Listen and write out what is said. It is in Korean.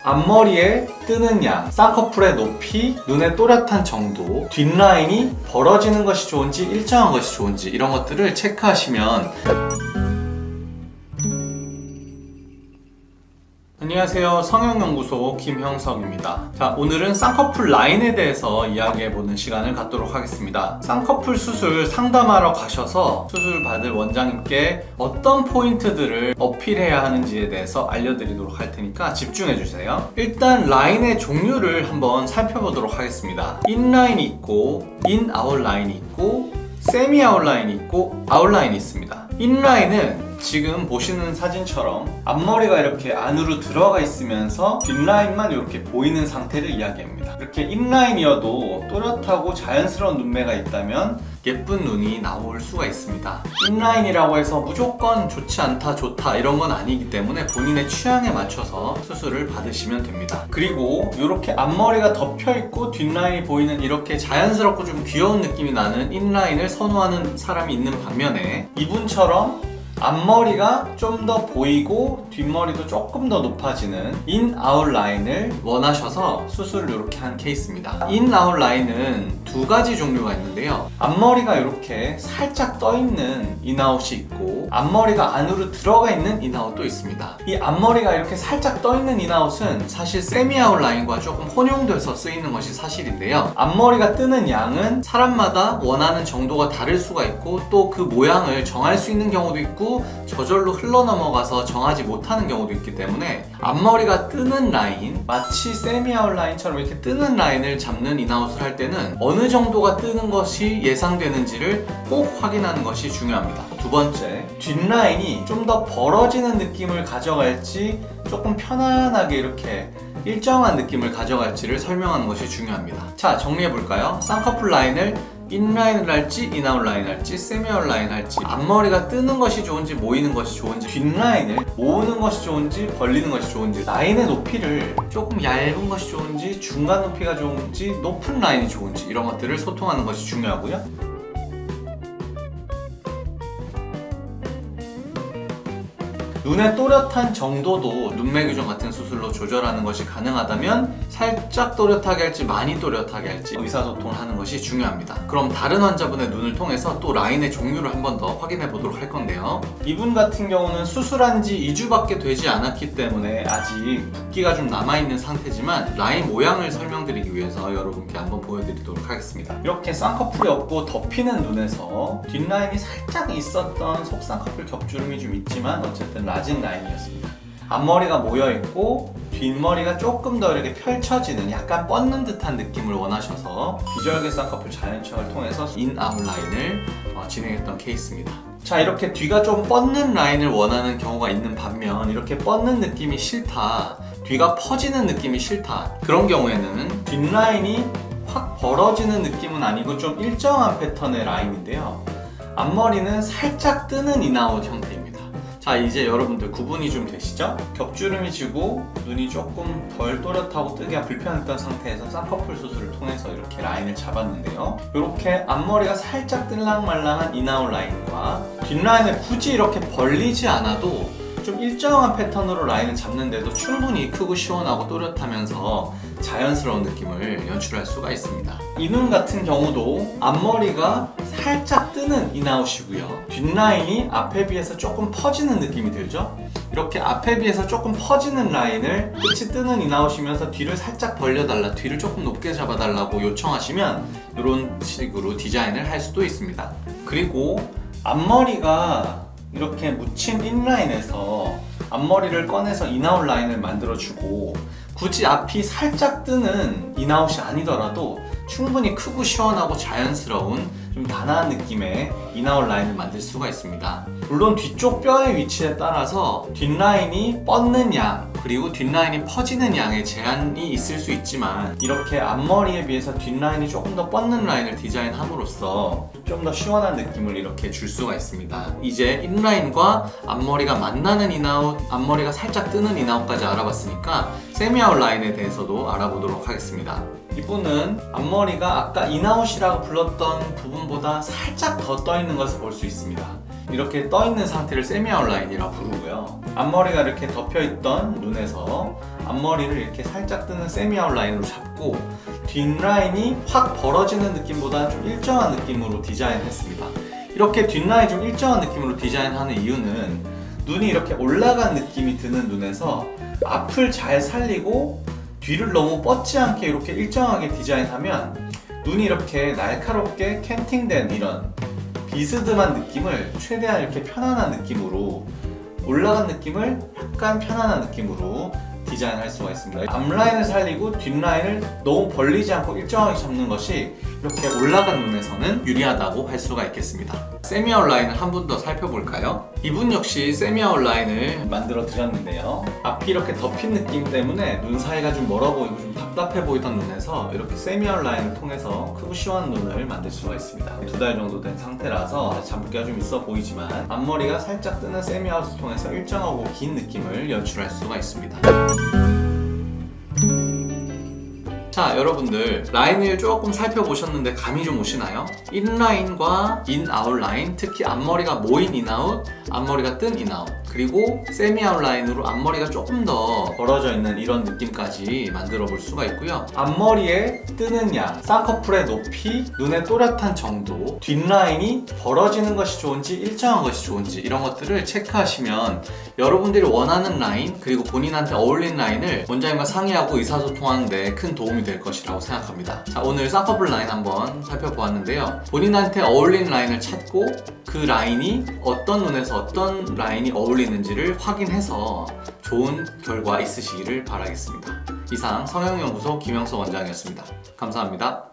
앞머리에 뜨는 양, 쌍꺼풀의 높이, 눈의 또렷한 정도, 뒷라인이 벌어지는 것이 좋은지 일정한 것이 좋은지 이런 것들을 체크하시면 안녕하세요. 성형연구소 김형석입니다. 자, 오늘은 쌍꺼풀 라인에 대해서 이야기해보는 시간을 갖도록 하겠습니다. 쌍꺼풀 수술 상담하러 가셔서 수술 받을 원장님께 어떤 포인트들을 어필해야 하는지에 대해서 알려드리도록 할 테니까 집중해주세요. 일단 라인의 종류를 한번 살펴보도록 하겠습니다. 인라인이 있고 인아웃라인이 있고 세미 아웃라인이 있고 아웃라인이 있습니다. 인라인은 지금 보시는 사진처럼 앞머리가 이렇게 안으로 들어가 있으면서 뒷라인만 이렇게 보이는 상태를 이야기합니다. 이렇게 인라인이어도 또렷하고 자연스러운 눈매가 있다면 예쁜 눈이 나올 수가 있습니다. 인라인이라고 해서 무조건 좋지 않다, 좋다 이런 건 아니기 때문에 본인의 취향에 맞춰서 수술을 받으시면 됩니다. 그리고 이렇게 앞머리가 덮여있고 뒷라인이 보이는 이렇게 자연스럽고 좀 귀여운 느낌이 나는 인라인을 선호하는 사람이 있는 반면에 이분처럼 앞머리가 좀 더 보이고 뒷머리도 조금 더 높아지는 인아웃 라인을 원하셔서 수술을 이렇게 한 케이스입니다. 인아웃 라인은 두 가지 종류가 있는데요. 앞머리가 이렇게 살짝 떠있는 인아웃이 있고 앞머리가 안으로 들어가 있는 인아웃도 있습니다. 이 앞머리가 이렇게 살짝 떠있는 인아웃은 사실 세미 아웃 라인과 조금 혼용돼서 쓰이는 것이 사실인데요. 앞머리가 뜨는 양은 사람마다 원하는 정도가 다를 수가 있고 또 그 모양을 정할 수 있는 경우도 있고 저절로 흘러넘어가서 정하지 못하는 경우도 있기 때문에 앞머리가 뜨는 라인, 마치 세미 아웃 라인처럼 이렇게 뜨는 라인을 잡는 인아웃을 할 때는 어느 정도가 뜨는 것이 예상되는지를 꼭 확인하는 것이 중요합니다. 두 번째, 뒷라인이 좀 더 벌어지는 느낌을 가져갈지 조금 편안하게 이렇게 일정한 느낌을 가져갈지를 설명하는 것이 중요합니다. 자, 정리해볼까요? 쌍꺼풀 라인을 인라인을 할지 인아웃 라인 할지 세미아웃 라인 할지 앞머리가 뜨는 것이 좋은지 모이는 것이 좋은지 뒷라인을 모으는 것이 좋은지 벌리는 것이 좋은지 라인의 높이를 조금 얇은 것이 좋은지 중간 높이가 좋은지 높은 라인이 좋은지 이런 것들을 소통하는 것이 중요하고요. 눈의 또렷한 정도도 눈매 교정 같은 수술로 조절하는 것이 가능하다면 살짝 또렷하게 할지 많이 또렷하게 할지 의사소통을 하는 것이 중요합니다. 그럼 다른 환자분의 눈을 통해서 또 라인의 종류를 한 번 더 확인해 보도록 할 건데요. 이분 같은 경우는 수술한 지 2주밖에 되지 않았기 때문에 아직 붓기가 좀 남아있는 상태지만 라인 모양을 설명드리기 위해서 여러분께 한번 보여드리도록 하겠습니다. 이렇게 쌍꺼풀이 없고 덮이는 눈에서 뒷라인이 살짝 있었던 속쌍꺼풀 겹주름이 좀 있지만 어쨌든 라진 라인이었습니다. 앞머리가 모여있고 뒷머리가 조금 더 이렇게 펼쳐지는 약간 뻗는 듯한 느낌을 원하셔서 비절개 쌍꺼풀 자연청을 통해서 인아웃 라인을 진행했던 케이스입니다. 자, 이렇게 뒤가 좀 뻗는 라인을 원하는 경우가 있는 반면 이렇게 뻗는 느낌이 싫다, 뒤가 퍼지는 느낌이 싫다 그런 경우에는 뒷라인이 확 벌어지는 느낌은 아니고 좀 일정한 패턴의 라인인데요. 앞머리는 살짝 뜨는 인아웃 형태입니다. 자, 이제 여러분들 구분이 좀 되시죠? 겹주름이 지고 눈이 조금 덜 또렷하고 뜨기가 불편했던 상태에서 쌍꺼풀 수술을 통해서 이렇게 라인을 잡았는데요. 이렇게 앞머리가 살짝 뜰랑말랑한 인아웃 라인과 뒷라인을 굳이 이렇게 벌리지 않아도 좀 일정한 패턴으로 라인을 잡는데도 충분히 크고 시원하고 또렷하면서 자연스러운 느낌을 연출할 수가 있습니다. 이 눈 같은 경우도 앞머리가 살짝 뜨는 인아웃이고요. 뒷라인이 앞에 비해서 조금 퍼지는 느낌이 들죠? 이렇게 앞에 비해서 조금 퍼지는 라인을 끝이 뜨는 인아웃이면서 뒤를 살짝 벌려달라, 뒤를 조금 높게 잡아달라고 요청하시면 이런 식으로 디자인을 할 수도 있습니다. 그리고 앞머리가 이렇게 묻힌 인라인에서 앞머리를 꺼내서 인아웃 라인을 만들어주고 굳이 앞이 살짝 뜨는 인아웃이 아니더라도 충분히 크고 시원하고 자연스러운 좀 단아한 느낌의 인아웃 라인을 만들 수가 있습니다. 물론 뒤쪽 뼈의 위치에 따라서 뒷라인이 뻗는 양 그리고 뒷라인이 퍼지는 양의 제한이 있을 수 있지만 이렇게 앞머리에 비해서 뒷라인이 조금 더 뻗는 라인을 디자인함으로써 좀 더 시원한 느낌을 이렇게 줄 수가 있습니다. 이제 인라인과 앞머리가 만나는 인아웃, 앞머리가 살짝 뜨는 인아웃까지 알아봤으니까 세미아웃 라인에 대해서도 알아보도록 하겠습니다. 이분은 앞머리가 아까 인아웃이라고 불렀던 부분보다 살짝 더 떠있는 것을 볼 수 있습니다. 이렇게 떠 있는 상태를 세미 아웃라인이라 부르고요. 앞머리가 이렇게 덮여 있던 눈에서 앞머리를 이렇게 살짝 뜨는 세미 아웃라인으로 잡고 뒷라인이 확 벌어지는 느낌보다는 좀 일정한 느낌으로 디자인했습니다. 이렇게 뒷라인이 좀 일정한 느낌으로 디자인하는 이유는 눈이 이렇게 올라간 느낌이 드는 눈에서 앞을 잘 살리고 뒤를 너무 뻗지 않게 이렇게 일정하게 디자인하면 눈이 이렇게 날카롭게 캔팅된 이런 비스듬한 느낌을 최대한 이렇게 편안한 느낌으로, 올라간 느낌을 약간 편안한 느낌으로 디자인할 수가 있습니다. 앞라인을 살리고 뒷라인을 너무 벌리지 않고 일정하게 잡는 것이 이렇게 올라간 눈에서는 유리하다고 할 수가 있겠습니다. 세미 아웃라인을 한 번 더 살펴볼까요? 이분 역시 세미 아웃라인을 만들어 드렸는데요. 앞이 이렇게 덮인 느낌 때문에 눈 사이가 좀 멀어 보이고 좀 답답해 보이던 눈에서 이렇게 세미 아웃라인을 통해서 크고 시원한 눈을 만들 수가 있습니다. 2달 정도 된 상태라서 아직 잡기가 좀 있어 보이지만 앞머리가 살짝 뜨는 세미 아웃을 통해서 일정하고 긴 느낌을 연출할 수가 있습니다. 자, 여러분들 라인을 조금 살펴보셨는데 감이 좀 오시나요? 인라인과 인아웃 라인, 특히 앞머리가 모인 인아웃, 앞머리가 뜬 인아웃, 그리고 세미 아웃 라인으로 앞머리가 조금 더 벌어져 있는 이런 느낌까지 만들어 볼 수가 있고요. 앞머리에 뜨는 양, 쌍꺼풀의 높이, 눈의 또렷한 정도, 뒷라인이 벌어지는 것이 좋은지 일정한 것이 좋은지 이런 것들을 체크하시면 여러분들이 원하는 라인, 그리고 본인한테 어울리는 라인을 원장님과 상의하고 의사소통하는 데 큰 도움이 될 것이라고 생각합니다. 자, 오늘 쌍꺼풀 라인 한번 살펴보았는데요. 본인한테 어울리는 라인을 찾고 그 라인이 어떤 눈에서 어떤 라인이 어울리는지를 확인해서 좋은 결과 있으시기를 바라겠습니다. 이상 성형연구소 김영석 원장이었습니다. 감사합니다.